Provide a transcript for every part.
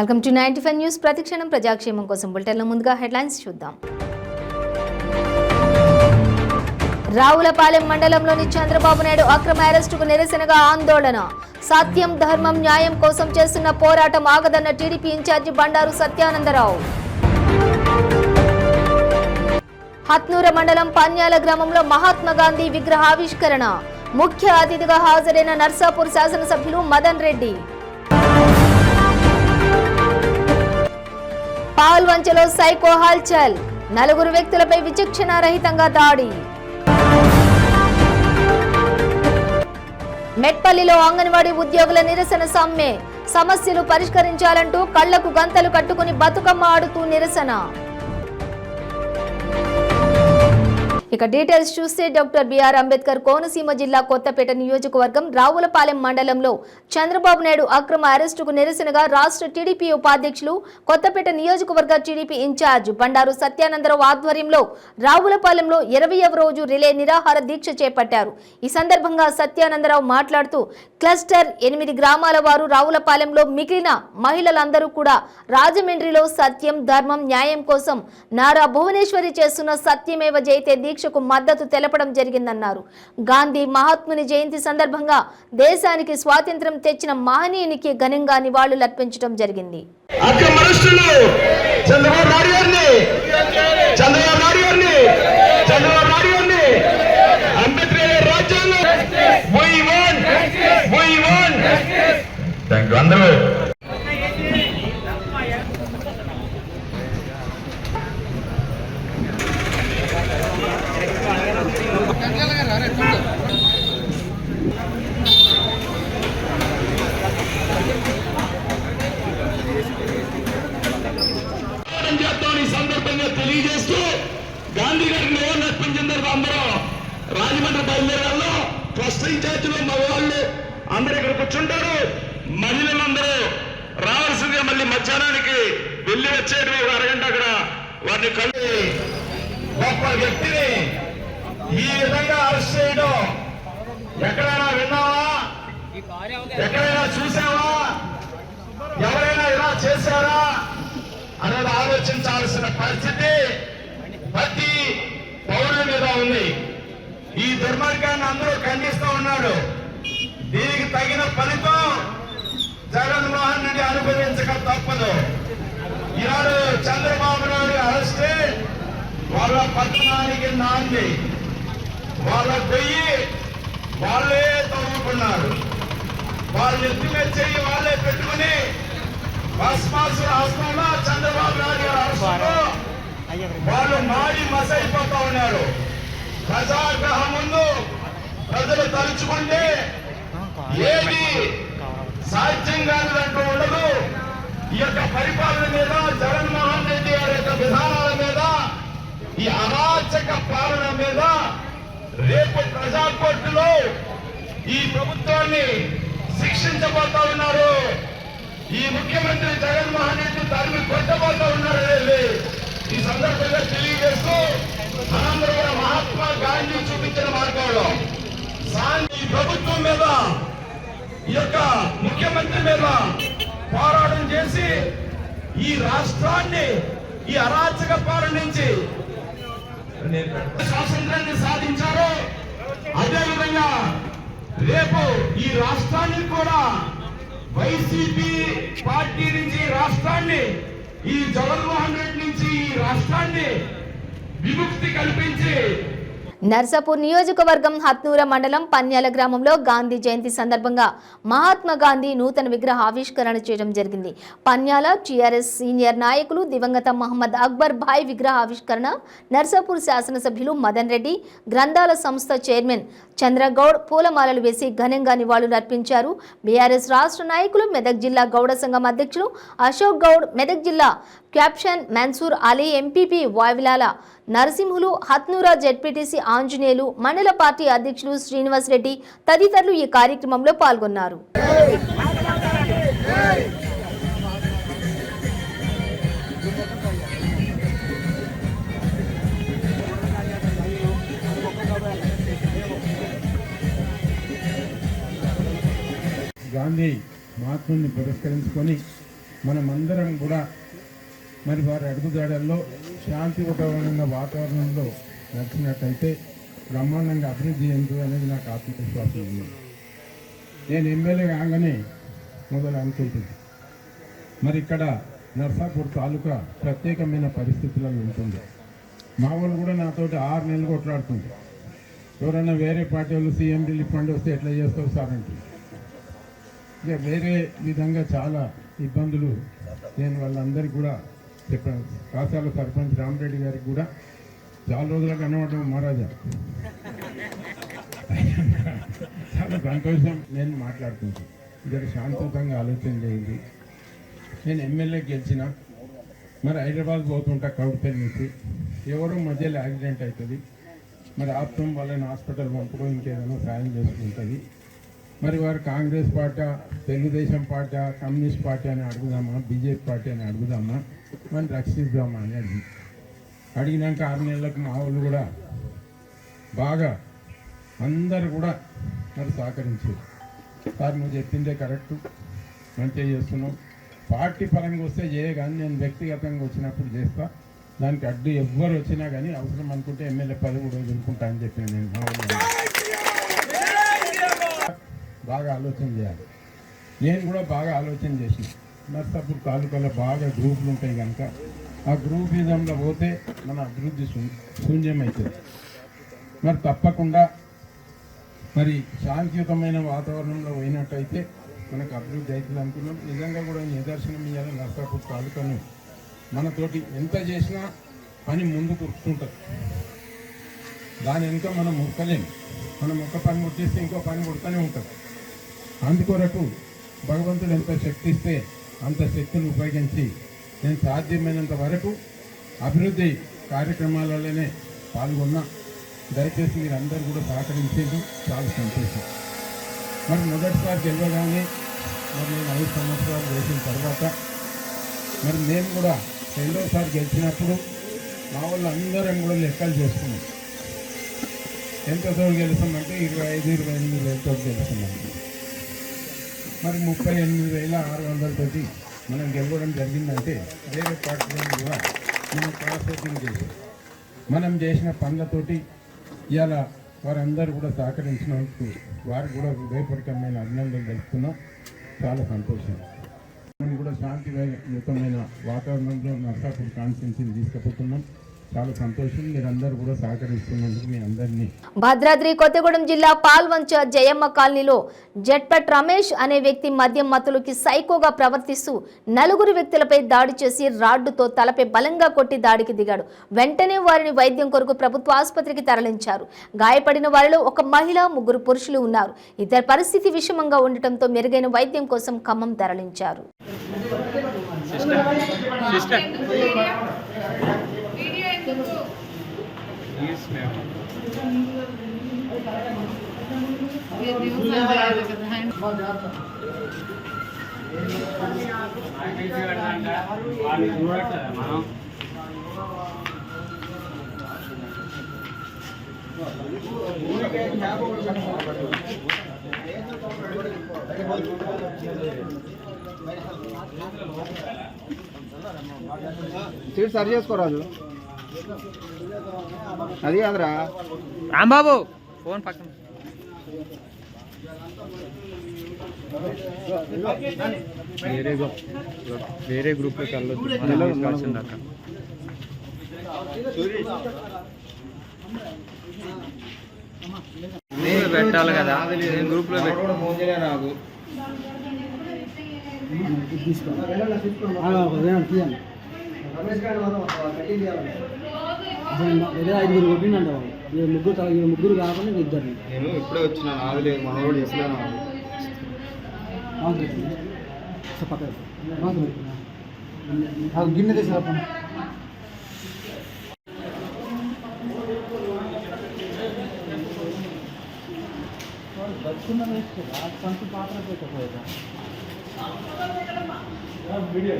Welcome to 95 news. ప్రతిక్షణం ప్రజాక్షేమం కోసం బులెటిన్లో ముందుగా హెడ్లైన్స్ చూద్దాం. రావులపాలెం మండలంలోని చంద్రబాబు నాయుడు అక్రమ అరెస్టుకు నిరసనగా ఆందోళన. సత్యం, ధర్మం, న్యాయం కోసం చేస్తున్న పోరాటం ఆగదన్న టీడీపీ ఇన్ఛార్జి బండారు సత్యానందరావు. హత్నూర మండలం పన్యాల గ్రామంలో మహాత్మా గాంధీ విగ్రహావిష్కరణ. ముఖ్య అతిథిగా హాజరైన నర్సాపూర్ శాసనసభ్యులు మదన్ రెడ్డి. పాల్వంచలో సైకో హల్చల్. 4 వ్యక్తులపై విచక్షణారహితంగా దాడి. మెట్పల్లిలో అంగన్వాడీ ఉద్యోగుల నిరసన సమ్మె. సమస్యలు పరిష్కరించాలంటూ కళ్లకు గంతలు కట్టుకుని బతుకమ్మ ఆడుతూ నిరసన. ఇక డీటెయిల్స్ చూస్తే డాక్టర్ బిఆర్ అంబేద్కర్ కోనసీమ జిల్లా కొత్తపేట నియోజకవర్గం రావులపాలెం మండలంలో చంద్రబాబు నాయుడు అక్రమ అరెస్టుకు నిరసనగా రాష్ట్ర టీడీపీ ఉపాధ్యక్షులు, కొత్తపేట నియోజకవర్గ టీడీపీ ఇన్ఛార్జ్ బండారు సత్యానందరావు ఆధ్వర్యంలో రావులపాలెంలో 20వ రోజు రిలే నిరాహార దీక్ష చేపట్టారు. ఈ సందర్భంగా సత్యానందరావు మాట్లాడుతూ క్లస్టర్ 8 గ్రామాల వారు రావులపాలెంలో మిగిలిన మహిళలందరూ కూడా రాజమండ్రిలో సత్యం, ధర్మం, న్యాయం కోసం నారా భువనేశ్వరి చేస్తున్న సత్యమేవ జయతే దీక్షకు మద్దతు తెలపడం జరిగిందన్నారు. గాంధీ మహాత్ముని జయంతి సందర్భంగా దేశానికి స్వాతంత్ర్యం తెచ్చిన మహనీయునికి ఘనంగా నివాళులర్పించడం జరిగింది. తెలియజేస్తూ గాంధీ గారికి నివాళులు అర్పించిన తర్వాత అందరూ రాజమండ్రి బయలుదేరాల్లో ఫస్ట్ ఇన్ఛార్జిలో మగవాళ్ళు అందరూ ఇక్కడ కూర్చుంటారు. మహిళలందరూ రావాల్సిందిగా మళ్ళీ మధ్యాహ్నానికి వెళ్ళి వచ్చేటి ఒక అరగంట అక్కడ వారిని కలిసి గొప్ప వ్యక్తిని ఈ విధంగా అరెస్ట్ చేయడం ఎక్కడైనా విన్నావా? ఎక్కడైనా చూసావా? ఎవరైనా ఇలా చేశారా అనేది ఆలోచించాల్సిన పరిస్థితి ప్రతి పౌరుల మీద ఉంది. ఈ దుర్మార్గాన్ని అందరూ ఖండిస్తూ ఉన్నాడు. దీనికి తగిన ఫలితం జగన్మోహన్ రెడ్డి అనుభవించక తప్పదు. ఈనాడు చంద్రబాబు నాయుడు అరెస్టే వాళ్ళ పట్టణానికి నాంది. వాళ్ళ పొయ్యి వాళ్ళే తవ్వుకున్నారు. వాళ్ళు ఎత్తి మీద చెయ్యి వాళ్ళే పెట్టుకుని బస్మాసు రాష్ట్రంలో చంద్రబాబు నాయుడు గారు అరెస్టులో వాళ్ళు మాడి మసైపోతా ఉన్నారు. ప్రజాగ్రహం ముందు ప్రజలు తలుచుకుంటే ఏది సాధ్యం కాదంటూ ఉండదు. ఈ యొక్క పరిపాలన మీద, జగన్మోహన్ రెడ్డి గారి యొక్క విధానాల మీద, ఈ అరాచక పాలన మీద రేపు ప్రజా కోర్టులో ఈ ప్రభుత్వాన్ని శిక్షించబోతా ఉన్నారు. ఈ ముఖ్యమంత్రి జగన్మోహన్ రెడ్డి తరిమి కొట్టబోతా ఉన్నారు. ఈ సందర్భంగా తెలియజేస్తూ మనందరూ కూడా మహాత్మా గాంధీ చూపించిన మార్గంలో ఈ ప్రభుత్వం మీద, ఈ యొక్క ముఖ్యమంత్రి మీద పోరాటం చేసి ఈ రాష్ట్రాన్ని ఈ అరాచక పాలన నుంచి స్వాతంత్రాన్ని సాధించారు. అదేవిధంగా రేపు ఈ రాష్ట్రాన్ని కూడా వైసీపీ పార్టీ నుంచి రాష్ట్రాన్ని, ఈ జగన్మోహన్ రెడ్డి నుంచి ఈ రాష్ట్రాన్ని విముక్తి కల్పించి నర్సాపూర్ నియోజకవర్గం హత్నూర మండలం పన్యాల గ్రామంలో గాంధీ జయంతి సందర్భంగా మహాత్మా గాంధీ నూతన విగ్రహ ఆవిష్కరణ చేయడం జరిగింది. పన్యాల టీఆర్ఎస్ సీనియర్ నాయకులు దివంగత మహమ్మద్ అక్బర్ భాయ్ విగ్రహ ఆవిష్కరణ నర్సాపూర్ శాసనసభ్యులు మదన్ రెడ్డి, గ్రంథాల సంస్థ చైర్మన్ చంద్రగౌడ్ పూలమాలలు వేసి ఘనంగా నివాళులు అర్పించారు. బీఆర్ఎస్ రాష్ట్ర నాయకులు, మెదక్ జిల్లా గౌడ సంఘం అధ్యక్షులు అశోక్ గౌడ్, మెదక్ జిల్లా caption Mansoor Ali, MPP Vavilala Narasimhulu, Hatnoora ZPTC Anjaneyulu, మండల పార్టీ అధ్యక్షులు శ్రీనివాస్ రెడ్డి తదితరులు ఈ కార్యక్రమంలో పాల్గొన్నారు. గాంధీ మహాత్ముని పురస్కరించుకొని మనమందరం కూడా మరి వారి అడుగుజాడల్లో శాంతియుతమైన వాతావరణంలో నడిచినట్టయితే బ్రహ్మాండంగా అభివృద్ధి చెందుతుంది అనేది నాకు ఆత్మవిశ్వాసం ఉంది. నేను ఎమ్మెల్యే కాగానే మొదలు అనుకుంటుంది. మరి ఇక్కడ నర్సాపూర్ తాలూకా ప్రత్యేకమైన పరిస్థితులలో ఉంటుంది. మా వాళ్ళు కూడా నాతోటి 6 నెలలు కొట్లాడుతుంది. ఎవరైనా వేరే పార్టీ వాళ్ళు సీఎం రిలీఫ్ ఫండ్ వస్తే ఎట్లా చేస్తారు సార్ అంటే, ఇక వేరే విధంగా చాలా ఇబ్బందులు నేను వాళ్ళందరికీ కూడా చెప్పాను. కాసాల సర్పంచ్ రామరెడ్డి గారికి కూడా చాలా రోజులు కనబడడం మహారాజా చాలా సంతోషం. నేను మాట్లాడుతున్నాను, ఇక్కడ శాంతియుతంగా ఆలోచన చేయండి. నేను ఎమ్మెల్యే గెలిచిన మరి హైదరాబాద్ పోతుంటా కౌడిపల్లి నుంచి ఎవరో మధ్యలో యాక్సిడెంట్ అవుతుంది. మరి ఆప్తం వాళ్ళని హాస్పిటల్ పంపుకో ఇంకేదైనా సాయం చేసుకుంటుంది. మరి వారు Congress party, Telugu Desam party, communist party అని అడుగుదామా, బీజేపీ పార్టీ అని అడుగుదామా, మనం రక్షిద్దామా అని అడిగినాక 6 నెలలకు మా వాళ్ళు కూడా బాగా అందరు కూడా మరి సహకరించారు. సార్ నువ్వు చెప్పిందే కరెక్టు, మంచిగా చేస్తున్నావు, పార్టీ పరంగా వస్తే కానీ నేను వ్యక్తిగతంగా వచ్చినప్పుడు చేస్తా, దానికి అడ్డు ఎవ్వరు వచ్చినా కానీ అవసరం అనుకుంటే ఎమ్మెల్యే పదవి కూడా వదులుకుంటా అని చెప్పిన నేను మా వాళ్ళు బాగా ఆలోచన చేయాలి. నేను కూడా బాగా ఆలోచన చేసిన నర్సాపూర్ తాలూకాలో బాగా గ్రూపులు ఉంటాయి కనుక ఆ గ్రూప్ విధంలో పోతే మన అభివృద్ధి శూన్యమవుతుంది. మరి తప్పకుండా మరి శాంతియుతమైన వాతావరణంలో పోయినట్టయితే మనకు అభివృద్ధి అవుతుంది అనుకున్నాం. నిజంగా కూడా నిదర్శనం ఇవ్వాలి. నర్సాపూర్ తాలూకాను మనతోటి ఎంత చేసినా పని ముందుకు వస్తుంటుంది. దాని వెనుక మనం ముక్కలేము. మనం ఒక పని ముట్టిస్తే ఇంకో పని ముడుతూనే ఉంటుంది. అందుకొరకు భగవంతుడు ఎంత శక్తి ఇస్తే అంత శక్తిని ఉపయోగించి నేను సాధ్యమైనంత వరకు అభివృద్ధి కార్యక్రమాలలోనే పాల్గొన్నా. దయచేసి మీరు అందరూ కూడా సహకరించేది చాలా సంతోషం. మరి మొదటిసారి గెలవగానే మరి నేను 5 సంవత్సరాలు చేసిన తర్వాత మరి మేము కూడా రెండోసారి గెలిచినప్పుడు మా వాళ్ళు అందరం కూడా లెక్కలు చేసుకున్నాం. ఎంతతో గెలుస్తామంటే 25-28 వేలతో గెలుస్తున్నాం. మరి 38,600 తోటి మనం గెలవడం జరిగిందంటే వేరే పార్టీలను కూడా మనం క్రాస్ ఓటింగ్ చేసి మనం చేసిన పనులతోటి ఇవాళ వారందరూ కూడా సహకరించినందుకు వారికి కూడా హృదయపూర్వకమైన అభినందనలు తెలుపుతున్నాం. చాలా సంతోషం. మనం కూడా శాంతియుతమైన వాతావరణంలో నర్సాపూర్ కాన్స్టిట్యున్సీని తీసుకుపోతున్నాం. చాలా సంతోషం. మీరందరూ కూడా సహకరిస్తున్నందుకు మీ అందరినీ. భద్రాద్రి కొత్తగూడెం జిల్లా పాల్వంచ జయమ్మ కాలనీలో జట్పట్ రమేష్ అనే వ్యక్తి మద్యం మత్తులకి సైకోగా ప్రవర్తిస్తూ 4 వ్యక్తులపై దాడి చేసి రాడ్డుతో తలపై బలంగా కొట్టి దాడికి దిగాడు. వెంటనే వారిని వైద్యం కొరకు ప్రభుత్వ ఆసుపత్రికి తరలించారు. గాయపడిన వారిలో ఒక మహిళ, 3 పురుషులు ఉన్నారు. ఇద్దరి పరిస్థితి విషమంగా ఉండటంతో మెరుగైన వైద్యం కోసం ఖమ్మం తరలించారు. సీట్ సరి చేసుకోరాజు. అది కాదురా రాంబాబు ఫోన్ పక్కన. వేరే గ్రూప్లోకి వెళ్ళొచ్చు. పెట్టాలి కదా, నేను గ్రూప్లో నాకు అదే 5 కొట్టిందంట. 3 కాకుండా 2. నేను ఇప్పుడే వచ్చిన నాది లేదు, మనోడు ఇస్తున్నాను. గిన్నె తెచ్చినప్ప దక్కున్న వేస్ట్ సంతు పాత్ర పెట్టకపోయేదా వీడియో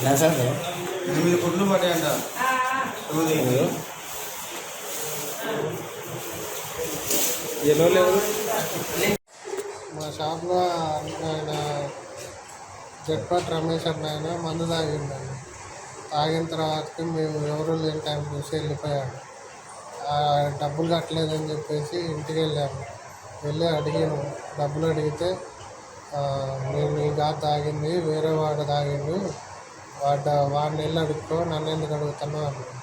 ఎనిమిది ఫుడ్లు పట్టాయంట మా షాప్లో ఆయన జట్పాటి రమేష్ అన్న ఆయన మందు తాగిందండి. తాగిన తర్వాతకి మేము ఎవరు లేని టైం చూసి వెళ్ళిపోయాము. డబ్బులు కట్టలేదని చెప్పేసి ఇంటికి వెళ్ళాము. వెళ్ళి అడిగాను, డబ్బులు అడిగితే నేను నీ కాదు తాగింది, వేరే వాడు తాగిండు, వాడిని వెళ్ళి అడుక్కో, నన్ను ఎందుకు అడుగుతున్నావు అన్నాడు.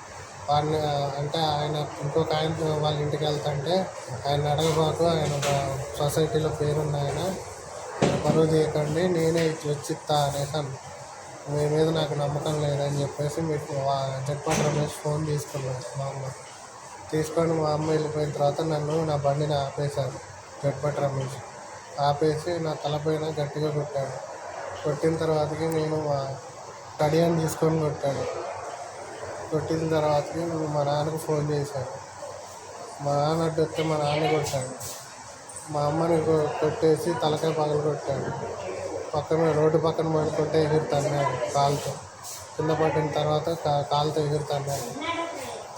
వాడిని అంటే ఆయన ఇంకొక ఆయన వాళ్ళ ఇంటికి వెళ్తుంటే ఆయన అడగబాకు, ఆయన సొసైటీలో పేరున్న ఆయన పరువు చేయకండి, నేనే వచ్చిస్తా అనేసి అన్న. మీ మీద నాకు నమ్మకం లేదని చెప్పేసి మీకు జట్పాటి రమేష్ ఫోన్ తీసుకున్నాను. మా అమ్మ తీసుకొని మా అమ్మ వెళ్ళిపోయిన తర్వాత నన్ను నా బండిని ఆపేశారు. జట్పాటి రమేష్ ఆపేసి నా తలపైన గట్టిగా కొట్టాడు. కొట్టిన తర్వాతకి నేను మా కడియాన్ని తీసుకొని కొట్టాడు. కొట్టిన తర్వాతకి నేను మా నాన్నకు ఫోన్ చేశాను. మా నాన్న అడ్డు వస్తే మా నాన్న కొట్టాడు. మా అమ్మని కొట్టేసి తలకాయ పగలు కొట్టాడు. పక్కన రోడ్డు పక్కన పడుకుంటే ఎగురుతున్నాడు కాలుతో. కింద పడిన తర్వాత కాలుతో ఎగురుతున్నాడు.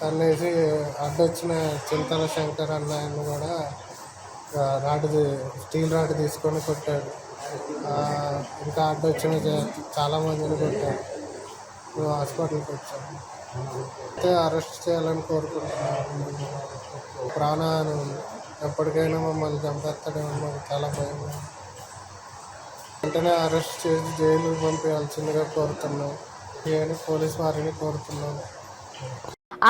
తన్నేసి అడ్డొచ్చిన చింతల శంకర్ అన్న ఆయన కూడా స్టీల్ రాడ్ తీసుకొని కొట్టాడు. ఇంకా అడ్డొచ్చిన చాలామందిని కొట్టాడు. మేము హాస్పిటల్కి వచ్చాము. అయితే అరెస్ట్ చేయాలని కోరుకుంటున్నాను. ప్రాణహాని ఉంది, ఎప్పటికైనా మమ్మల్ని చంపేస్తాడేమో మాకు చాలా భయం. వెంటనే అరెస్ట్ చేసి జైలుకి పంపించాల్సిందిగా కోరుతున్నాం. నేను పోలీసు వారిని కోరుతున్నాను.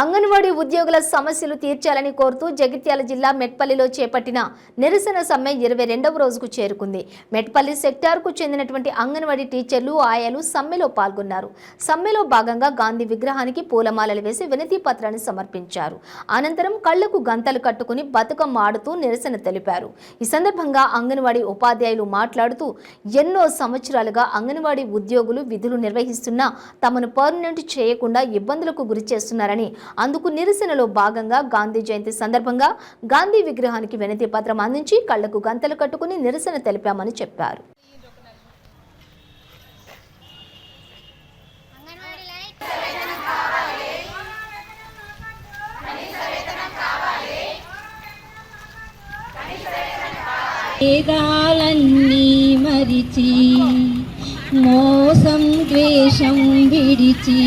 అంగన్వాడీ ఉద్యోగుల సమస్యలు తీర్చాలని కోరుతూ జగిత్యాల జిల్లా మెట్పల్లిలో చేపట్టిన నిరసన సమ్మె 22వ రోజుకు చేరుకుంది. మెట్పల్లి సెక్టార్కు చెందినటువంటి అంగన్వాడీ టీచర్లు, ఆయాలు సమ్మెలో పాల్గొన్నారు. సమ్మెలో భాగంగా గాంధీ విగ్రహానికి పూలమాలలు వేసి వినతి పత్రాన్ని సమర్పించారు. అనంతరం కళ్లకు గంతలు కట్టుకుని బతుకమ్మ ఆడుతూ నిరసన తెలిపారు. ఈ సందర్భంగా అంగన్వాడీ ఉపాధ్యాయులు మాట్లాడుతూ ఎన్నో సంవత్సరాలుగా అంగన్వాడీ ఉద్యోగులు విధులు నిర్వహిస్తున్నా తమను పర్మనెంట్ చేయకుండా ఇబ్బందులకు గురి చేస్తున్నారని, అందుకు నిరసనలో భాగంగా గాంధీ జయంతి సందర్భంగా గాంధీ విగ్రహానికి వినతి పత్రం అందించి కళ్లకు గంతలు కట్టుకుని నిరసన తెలిపామని చెప్పారు. వేదాలన్నీ మరిచి మోసం ద్వేషం విడిచి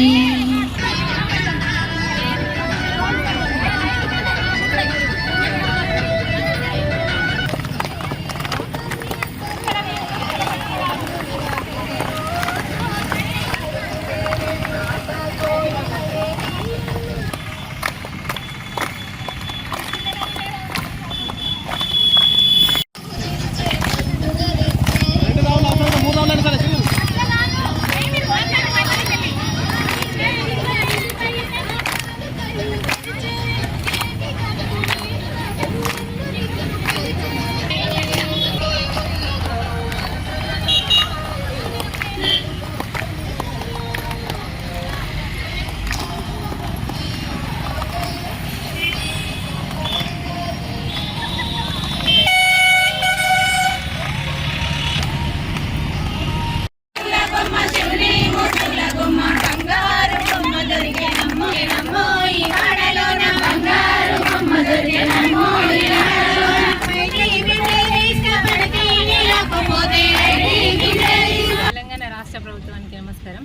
తెలంగాణ రాష్ట్ర ప్రభుత్వానికి నమస్కారం.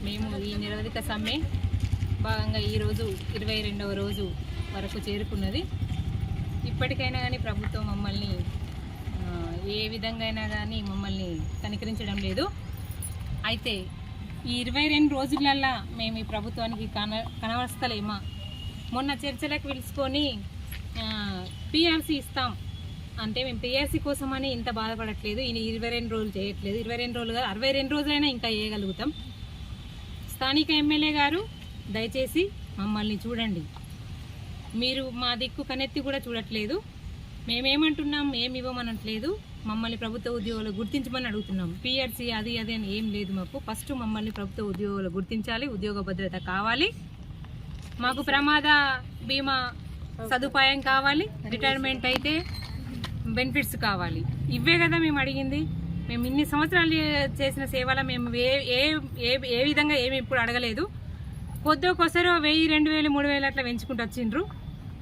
మేము ఈ నిరవధిక సమ్మె భాగంగా ఈరోజు 22వ రోజు వరకు చేరుకున్నది. ఇప్పటికైనా కానీ ప్రభుత్వం మమ్మల్ని ఏ విధంగా అయినా కానీ మమ్మల్ని కనికరించడం లేదు. అయితే ఈ 22 రోజులల్లా మేము ఈ ప్రభుత్వానికి కనవస్తలేమా? మొన్న చర్చలకు పిలుచుకొని పిఆర్సీ ఇస్తాం అంటే మేము పిఆర్సీ కోసమని ఇంత బాధపడట్లేదు. ఈ 22 రోజులు చేయట్లేదు, 22 రోజులు కాదు 62 రోజులైనా ఇంకా చేయగలుగుతాం. స్థానిక ఎమ్మెల్యే గారు దయచేసి మమ్మల్ని చూడండి. మీరు మా దిక్కు కనెత్తి కూడా చూడట్లేదు. మేమేమంటున్నాం, ఏమి ఇవ్వమనట్లేదు. మమ్మల్ని ప్రభుత్వ ఉద్యోగులు గుర్తించమని అడుగుతున్నాం. పిఆర్సీ అది అని ఏం లేదు మాకు. ఫస్ట్ మమ్మల్ని ప్రభుత్వ ఉద్యోగులు గుర్తించాలి, ఉద్యోగ భద్రత కావాలి, మాకు ప్రమాద బీమా సదుపాయం కావాలి, రిటైర్మెంట్ అయితే బెనిఫిట్స్ కావాలి. ఇవే కదా మేము అడిగింది. మేము ఇన్ని సంవత్సరాలు చేసిన సేవల మేము ఏ విధంగా ఏమి ఇప్పుడు అడగలేదు. కొద్దికొసరు 1000, 2000, 3000 అట్లా పెంచుకుంటూ వచ్చిండ్రు.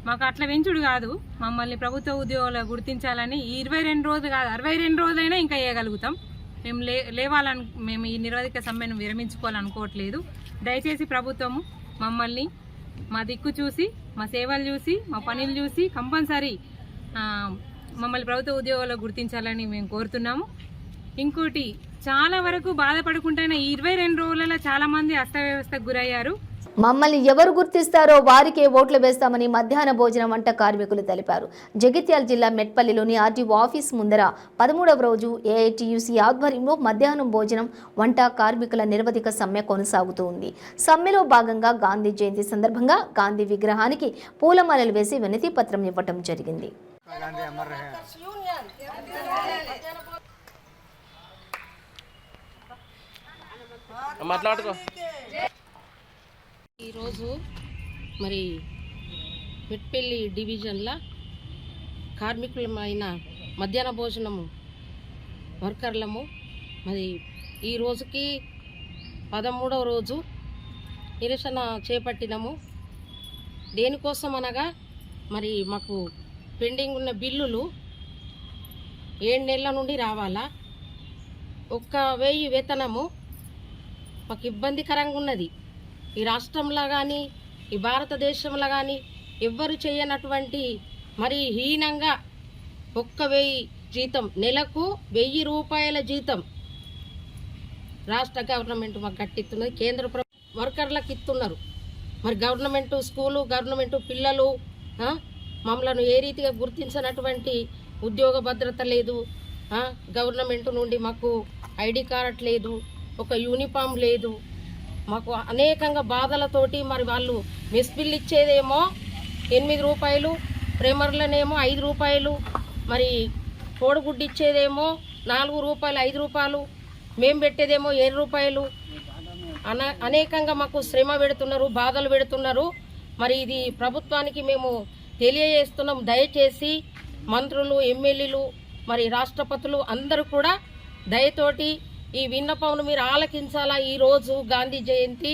మాకు అట్లా పెంచుడు కాదు, మమ్మల్ని ప్రభుత్వ ఉద్యోగాలు గుర్తించాలని 22 రోజులు కాదు 62 రోజులైనా ఇంకా వేయగలుగుతాం. మేము మేము ఈ నిరోధక సమ్మెను విరమించుకోవాలనుకోవట్లేదు. దయచేసి ప్రభుత్వము మమ్మల్ని మా దిక్కు చూసి, మా సేవలు చూసి, మా పనులు చూసి కంపల్సరీ మమ్మల్ని ప్రభుత్వ ఉద్యోగాల్లో గుర్తించాలని మేము కోరుతున్నాము. ఇంకోటి, చాలా వరకు బాధపడుకుంటున్న ఈ 22 రోజులలో చాలామంది అస్తవ్యవస్థకు గురయ్యారు. మమ్మల్ని ఎవరు గుర్తిస్తారో వారికే ఓట్లు వేస్తామని మధ్యాహ్న భోజనం వంట కార్మికులు తెలిపారు. జగిత్యాల జిల్లా మెట్పల్లిలోని ఆర్టీఓ ఆఫీస్ ముందర 13వ రోజు ఏఐటీయూసీ ఆధ్వర్యంలో మధ్యాహ్నం భోజనం వంట కార్మికుల నిరవధిక సమ్మె కొనసాగుతూ ఉంది. సమ్మెలో భాగంగా గాంధీ జయంతి సందర్భంగా గాంధీ విగ్రహానికి పూలమాలలు వేసి వినతి పత్రం ఇవ్వటం జరిగింది. ఈరోజు మరి మెట్పల్లి డివిజన్ల కార్మికులమైన మధ్యాహ్న భోజనము వర్కర్లము మరి ఈ రోజుకి 13వ రోజు నిరసన చేపట్టినము. దేనికోసం అనగా మరి మాకు పెండింగ్ ఉన్న బిల్లులు 7 నెలల నుండి రావాలా. 1000 వేతనము మాకు ఇబ్బందికరంగా ఉన్నది. ఈ రాష్ట్రంలో కానీ ఈ భారతదేశంలో కానీ ఎవ్వరు చేయనటువంటి మరి హీనంగా 1000 జీతం, నెలకు 1000 రూపాయల జీతం రాష్ట్ర గవర్నమెంట్ మాకు కట్టిస్తున్నది. కేంద్ర వర్కర్లకు ఇస్తున్నారు. మరి గవర్నమెంట్ స్కూలు, గవర్నమెంట్ పిల్లలు మమ్మల్ని ఏ రీతిగా గుర్తించినటువంటి ఉద్యోగ భద్రత లేదు. గవర్నమెంట్ నుండి మాకు ఐడి కార్డ్ లేదు, ఒక యూనిఫామ్ లేదు. మాకు అనేకంగా బాధలతోటి మరి వాళ్ళు మెస్ బిల్ ఇచ్చేదేమో 8 రూపాయలు, ప్రేమర్లనేమో 5 రూపాయలు, మరి కోడిగుడ్డు ఇచ్చేదేమో 4 రూపాయలు, 5 రూపాయలు, మేము పెట్టేదేమో 7 రూపాయలు. అనేకంగా మాకు శ్రమ పెడుతున్నారు, బాధలు పెడుతున్నారు. మరి ఇది ప్రభుత్వానికి మేము తెలియజేస్తున్నాం. దయచేసి మంత్రులు, ఎమ్మెల్యేలు, మరి రాష్ట్రపతులు అందరూ కూడా దయతోటి ఈ విన్నపమును మీరు ఆలకించాలా. ఈరోజు గాంధీ జయంతి.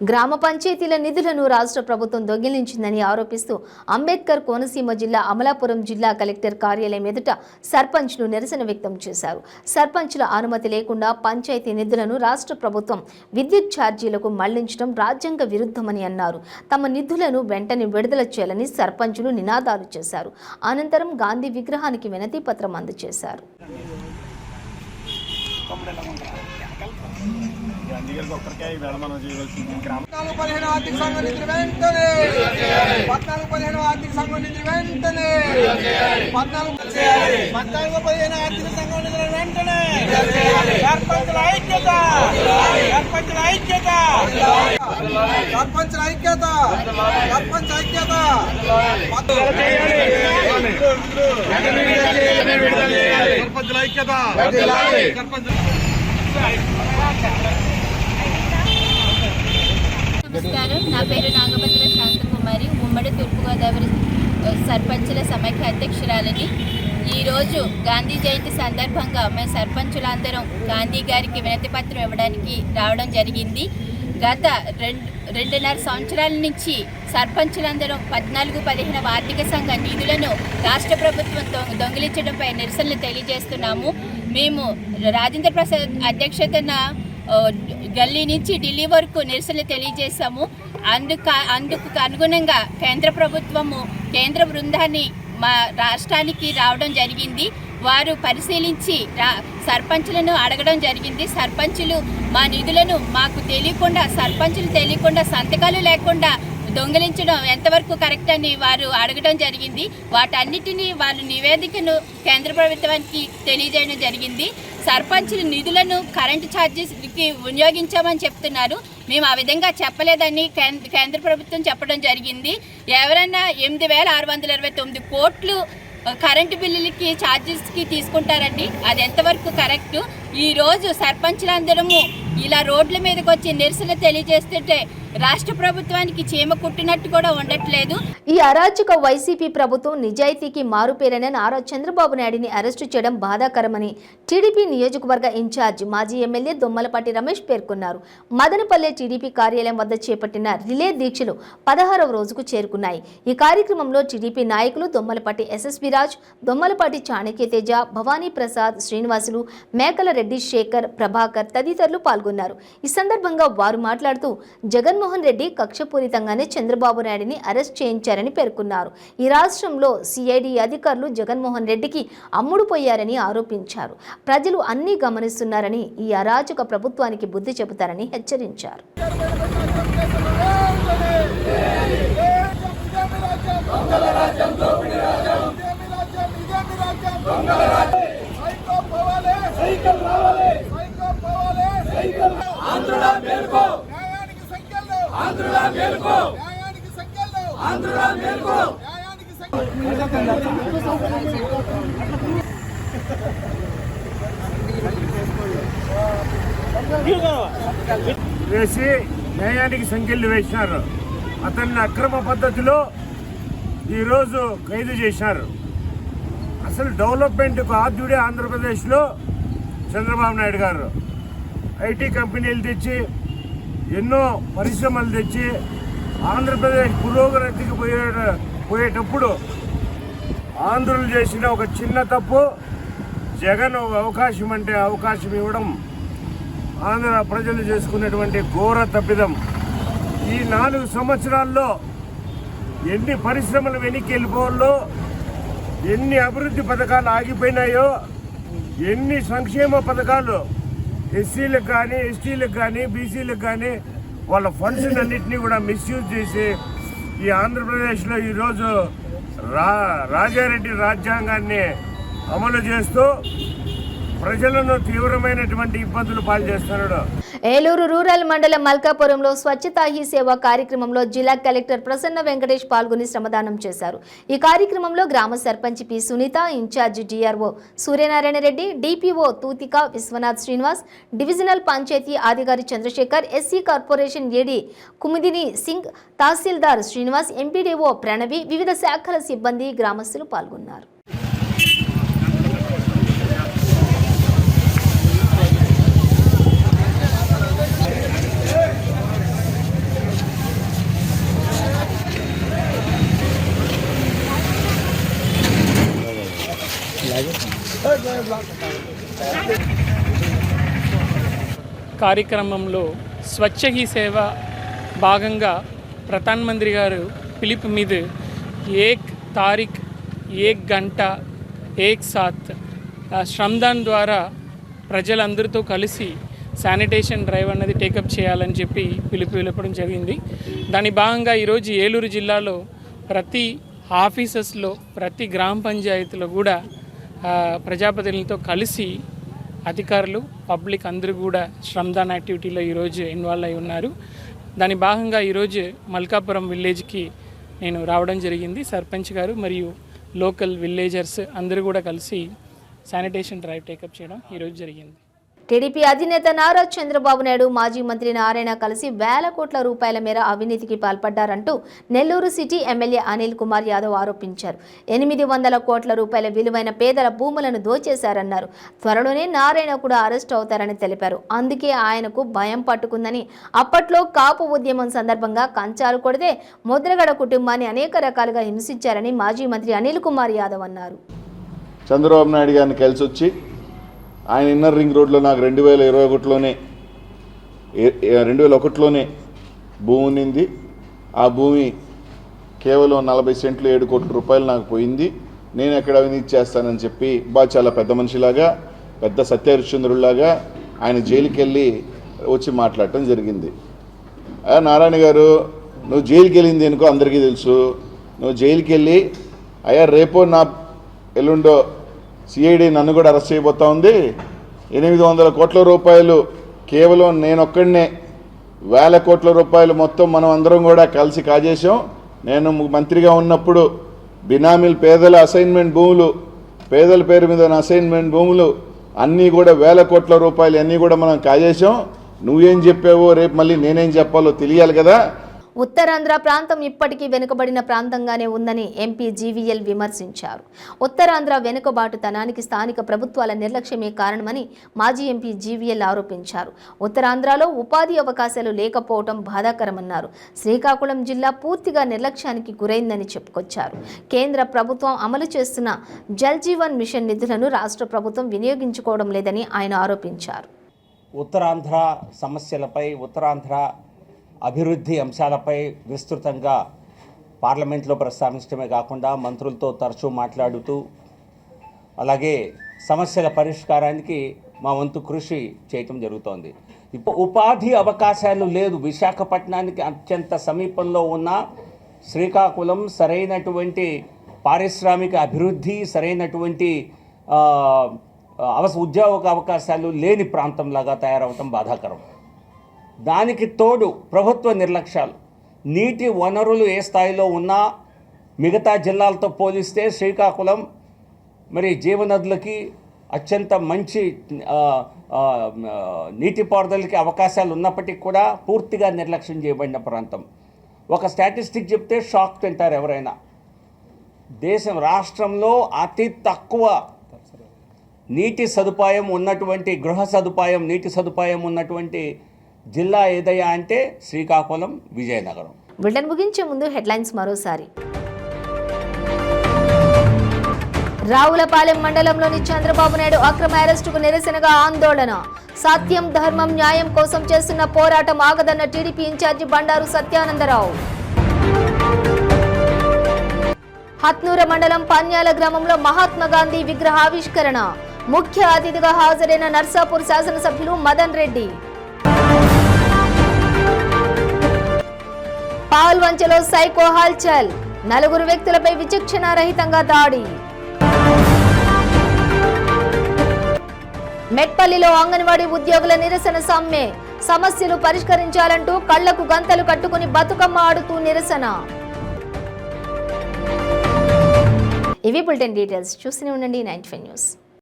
గ్రామ పంచాయతీల నిధులను రాష్ట్ర ప్రభుత్వం దొంగిలించిందని ఆరోపిస్తూ అంబేద్కర్ కోనసీమ జిల్లా అమలాపురం జిల్లా కలెక్టర్ కార్యాలయం ఎదుట సర్పంచ్లు నిరసన వ్యక్తం చేశారు. సర్పంచ్ల అనుమతి లేకుండా పంచాయతీ నిధులను రాష్ట్ర ప్రభుత్వం విద్యుత్ ఛార్జీలకు మళ్లించడం రాజ్యాంగ విరుద్ధమని అన్నారు. తమ నిధులను వెంటనే విడుదల చేయాలని సర్పంచ్లు నినాదాలు చేశారు. అనంతరం గాంధీ విగ్రహానికి వినతి పత్రం అందజేశారు. నమస్కారం, నా పేరు నాగభద్ర శాంతకుమారి, ఉమ్మడి తూర్పుగోదావరి సర్పంచుల సమైక్య అధ్యక్షురాలని. ఈరోజు గాంధీ జయంతి సందర్భంగా మేము సర్పంచులందరం గాంధీ గారికి వినతి పత్రం ఇవ్వడానికి రావడం జరిగింది. గత 2.5 సంవత్సరాల నుంచి సర్పంచులందరం 14-15 ఆర్థిక సంఘ నిధులను రాష్ట్ర ప్రభుత్వం దొంగిలించడంపై నిరసనలు తెలియజేస్తున్నాము. మేము రాజేంద్ర ప్రసాద్ అధ్యక్షతన గల్లీ నుంచి ఢిల్లీ వరకు నిరసనలు తెలియజేశాము. అందుకు అనుగుణంగా కేంద్ర ప్రభుత్వము కేంద్ర బృందాన్ని మా రాష్ట్రానికి రావడం జరిగింది. వారు పరిశీలించి సర్పంచులను అడగడం జరిగింది. సర్పంచులు మా నిధులను మాకు తెలియకుండా, సర్పంచులు తెలియకుండా, సంతకాలు లేకుండా దొంగిలించడం ఎంతవరకు కరెక్ట్ అని వారు అడగడం జరిగింది. వాటన్నిటినీ వారు నివేదికను కేంద్ర ప్రభుత్వానికి తెలియజేయడం జరిగింది. సర్పంచుల నిధులను కరెంటు ఛార్జెస్కి వినియోగించామని చెప్తున్నారు. మేము ఆ విధంగా చెప్పలేదని కేంద్ర ప్రభుత్వం చెప్పడం జరిగింది. ఎవరైనా 8,629 కోట్లు కరెంటు బిల్లులకి ఛార్జెస్కి తీసుకుంటారండి. అది ఎంతవరకు కరెక్టు? ఈరోజు సర్పంచులందరము ఇలా రోడ్ల మీదకి వచ్చి నిరసన తెలియజేస్తుంటే రాష్ట్ర ప్రభుత్వానికి చీమ కుట్టినట్టు కూడా ఉండట్లేదు. ఈ అరాచక వైసీపీ ప్రభుత్వం నిజాయితీకి మారుపేరైన నారా చంద్రబాబు నాయుడిని అరెస్టు చేయడం బాధాకరమని టీడీపీ నియోజకవర్గ ఇన్ఛార్జ్ మాజీ ఎమ్మెల్యే దొమ్మలపాటి రమేష్ పేర్కొన్నారు. మదనపల్లె టీడీపీ కార్యాలయం వద్ద చేపట్టిన రిలే దీక్షలు 16వ రోజుకు చేరుకున్నాయి. ఈ కార్యక్రమంలో టీడీపీ నాయకులు దొమ్మలపాటి ఎస్ఎస్వి రాజ్, దొమ్మలపాటి చాణక్యతేజ, భవానీ ప్రసాద్, శ్రీనివాసులు, మేకల రెడ్డి, శేఖర్, ప్రభాకర్ తదితరులు పాల్గొన్నారు. ఈ సందర్భంగా వారు మాట్లాడుతూ జగన్మోహన్ రెడ్డి కక్షపూరితంగానే చంద్రబాబు నాయుడిని అరెస్ట్ చేయించారని పేర్కొన్నారు. ఈ రాష్ట్రంలో సిఐడి అధికారులు జగన్మోహన్ రెడ్డికి అమ్ముడుపోయారని ఆరోపించారు. ప్రజలు అన్నీ గమనిస్తున్నారని, ఈ అరాచక ప్రభుత్వానికి బుద్ధి చెబుతారని హెచ్చరించారు. వేసి న్యాయానికి సంఖ్యలు వేసినారు. అతన్ని అక్రమ పద్ధతిలో ఈరోజు ఖైదు చేశారు. అసలు డెవలప్మెంట్కు ఆద్యుడే ఆంధ్రప్రదేశ్లో చంద్రబాబు నాయుడు గారు ఐటీ కంపెనీలు తెచ్చి ఎన్నో పరిశ్రమలు తెచ్చి ఆంధ్రప్రదేశ్ పురోగతికి పోయేటప్పుడు ఆంధ్రులు చేసిన ఒక చిన్న తప్పు, జగన్ అవకాశం అంటే అవకాశం ఇవ్వడం ఆంధ్ర ప్రజలు చేసుకున్నటువంటి ఘోర తప్పిదం. ఈ 4 సంవత్సరాల్లో ఎన్ని పరిశ్రమలు వెనక్కి వెళ్ళిపోవాలో, ఎన్ని అభివృద్ధి పథకాలు ఆగిపోయినాయో, ఎన్ని సంక్షేమ పథకాలు ఎస్సీలకు కానీ, ఎస్టీలకు కానీ, బీసీలకు కానీ వాళ్ళ ఫండ్స్ అన్నింటినీ కూడా మిస్యూజ్ చేసి ఈ ఆంధ్రప్రదేశ్లో ఈరోజు రాజారెడ్డి రాజ్యాంగాన్ని అమలు చేస్తూ ప్రజలను తీవ్రమైనటువంటి ఇబ్బందులు పాల్చేస్తున్నాడు. ఏలూరు రూరల్ మండలం మల్కాపురంలో స్వచ్ఛతా హీ సేవ కార్యక్రమంలో జిల్లా కలెక్టర్ ప్రసన్న వెంకటేష్ పాల్గొని శ్రమదానం చేశారు. ఈ కార్యక్రమంలో గ్రామ sarpanch P Sunitha, in charge DRO Suryanarayana Reddy, DPO Thuthika Viswanath Srinivas, divisional panchayat అధికారి Chandrasekhar, SC corporation AD Kumidini Singh, tahsildar Srinivas, MPDO Pranavi, వివిధ శాఖల సిబ్బంది, గ్రామస్తులు పాల్గొన్నారు. కార్యక్రమంలో స్వచ్ఛ హీ సేవ భాగంగా ప్రధానమంత్రి గారు పిలుపు మీద ఏక్ తారీఖ్, ఏక్ గంట, ఏక్ సాత్ శ్రమదాన్ ద్వారా ప్రజలందరితో కలిసి శానిటేషన్ డ్రైవ్ అన్నది టేకప్ చేయాలని చెప్పి పిలుపునివ్వడం జరిగింది. దాని భాగంగా ఈరోజు ఏలూరు జిల్లాలో ప్రతి ఆఫీసెస్లో, ప్రతి గ్రామ పంచాయతీలో కూడా ప్రజాప్రతినిధులతో కలిసి అధికారులు, పబ్లిక్ అందరూ కూడా శ్రమదాన్ యాక్టివిటీలో ఈరోజు ఇన్వాల్వ్ అయి ఉన్నారు. దాని భాగంగా ఈరోజు మల్కాపురం విలేజ్కి నేను రావడం జరిగింది. సర్పంచ్ గారు మరియు లోకల్ విలేజర్స్ అందరూ కూడా కలిసి శానిటేషన్ డ్రైవ్ టేకప్ చేయడం ఈరోజు జరిగింది. టీడీపీ అధినేత నారా చంద్రబాబు నాయుడు మాజీ మంత్రి నారాయణ కలిసి వేల కోట్ల రూపాయల మేర అవినీతికి పాల్పడ్డారంటూ నెల్లూరు సిటీ ఎమ్మెల్యే అనిల్ కుమార్ యాదవ్ ఆరోపించారు. 800 కోట్ల రూపాయల విలువైన పేదల భూములను దోచేశారన్నారు. త్వరలోనే నారాయణ కూడా అరెస్ట్ అవుతారని తెలిపారు. అందుకే ఆయనకు భయం పట్టుకుందని, అప్పట్లో కాపు ఉద్యమం సందర్భంగా కంచాలు కొడితే ముద్రగడ కుటుంబాన్ని అనేక రకాలుగా హింసించారని మాజీ మంత్రి అనిల్ కుమార్ యాదవ్ అన్నారు. చంద్రబాబు నాయుడు గారిని కలిసి వచ్చి ఆయన ఇన్నర్ రింగ్ రోడ్లో నాకు 2021లోనే భూమి ఉన్నింది. ఆ భూమి కేవలం 40 సెంట్లు 7 కోట్ల రూపాయలు నాకు పోయింది, నేను ఎక్కడ అవినీతి చేస్తానని చెప్పి చాలా పెద్ద మనిషిలాగా, పెద్ద సత్యహరిశ్చంద్రులాగా ఆయన జైలుకి వెళ్ళి వచ్చి మాట్లాడటం జరిగింది. నారాయణ గారు, నువ్వు జైలుకి వెళ్ళింది ఎందుకో అందరికీ తెలుసు. నువ్వు జైలుకి వెళ్ళి అయ్యా రేపో నా ఎల్లుండో సిఐడి నన్ను కూడా అరెస్ట్ చేయబోతా ఉంది, 800 కోట్ల రూపాయలు కేవలం నేనొక్కడనే, 1000 కోట్ల రూపాయలు మొత్తం మనం అందరం కూడా కలిసి కాజేశాం. నేను మంత్రిగా ఉన్నప్పుడు బినామీలు, పేదల అసైన్మెంట్ భూములు, పేదల పేరు మీద అసైన్మెంట్ భూములు అన్నీ కూడా 1000 కోట్ల రూపాయలు అన్నీ కూడా మనం కాజేశాం. నువ్వేం చెప్పావో రేపు మళ్ళీ నేనేం చెప్పాలో తెలియాలి కదా. ఉత్తరాంధ్ర ప్రాంతం ఇప్పటికీ వెనుకబడిన ప్రాంతంగానే ఉందని ఎంపీ జీవీఎల్ విమర్శించారు. ఉత్తరాంధ్ర వెనుకబాటుతనానికి స్థానిక ప్రభుత్వాల నిర్లక్ష్యమే కారణమని మాజీ ఎంపీ జీవీఎల్ ఆరోపించారు. ఉత్తరాంధ్రలో ఉపాధి అవకాశాలు లేకపోవడం బాధాకరమన్నారు. శ్రీకాకుళం జిల్లా పూర్తిగా నిర్లక్ష్యానికి గురైందని చెప్పుకొచ్చారు. కేంద్ర ప్రభుత్వం అమలు చేస్తున్న జల్ జీవన్ మిషన్ నిధులను రాష్ట్ర ప్రభుత్వం వినియోగించుకోవడం లేదని ఆయన ఆరోపించారు. ఉత్తరాంధ్ర సమస్యలపై, ఉత్తరాంధ్ర అభివృద్ధి అంశాలపై విస్తృతంగా పార్లమెంట్లో ప్రస్తావించడమే కాకుండా మంత్రులతో తరచూ మాట్లాడుతూ, అలాగే సమస్యల పరిష్కారానికి మా వంతు కృషి చేయటం జరుగుతోంది. ఉపాధి అవకాశాలు లేదు. విశాఖపట్నానికి అత్యంత సమీపంలో ఉన్న శ్రీకాకుళం సరైనటువంటి పారిశ్రామిక అభివృద్ధి, సరైనటువంటి ఉద్యోగ అవకాశాలు లేని ప్రాంతంలాగా తయారవటం బాధాకరం. దానికి తోడు ప్రభుత్వ నిర్లక్ష్యాలు. నీటి వనరులు ఏ స్థాయిలో ఉన్నా మిగతా జిల్లాలతో పోలిస్తే శ్రీకాకుళం మరి జీవనదులకి అత్యంత మంచి నీటిపారుదలకి అవకాశాలు ఉన్నప్పటికీ కూడా పూర్తిగా నిర్లక్ష్యం చేయబడిన ప్రాంతం. ఒక స్టాటిస్టిక్ చెప్తే షాక్ తింటారు ఎవరైనా. రాష్ట్రంలో అతి తక్కువ నీటి సదుపాయం ఉన్నటువంటి, గృహ సదుపాయం, నీటి సదుపాయం ఉన్నటువంటి జిల్లా ఏదయ్యా అంటే శ్రీకాకుళం, విజయనగరం. బులెటిన్ ముగించే ముందు హెడ్లైన్స్ మరోసారి. రావులపాలెం మండలంలోని చంద్రబాబు నాయుడు అక్రమ అరెస్టుకు నిరసనగా ఆందోళన. సత్యం, ధర్మం, న్యాయం కోసం చేస్తున్న పోరాటం ఆగదన్న టీడీపీ ఇన్ఛార్జి బండారు సత్యానందరావు. హత్నూర మండలం పన్యాల గ్రామంలో మహాత్మా గాంధీ విగ్రహావిష్కరణ. ముఖ్య అతిథిగా హాజరైన నర్సాపూర్ శాసనసభ్యులు మదన్ రెడ్డి. పాల్వంచలో సైకో హల్చల్. 4 వ్యక్తులపై విచక్షణారహితంగా దాడి. మెట్పల్లిలో అంగన్వాడీ ఉద్యోగుల నిరసన సమ్మె. సమస్యలు పరిష్కరించాలంటూ కళ్లకు గంతలు కట్టుకుని బతుకమ్మ ఆడుతూ నిరసన. ఇవి బులెటిన్ డీటెయిల్స్. చూస్తూనే ఉండండి 95 న్యూస్.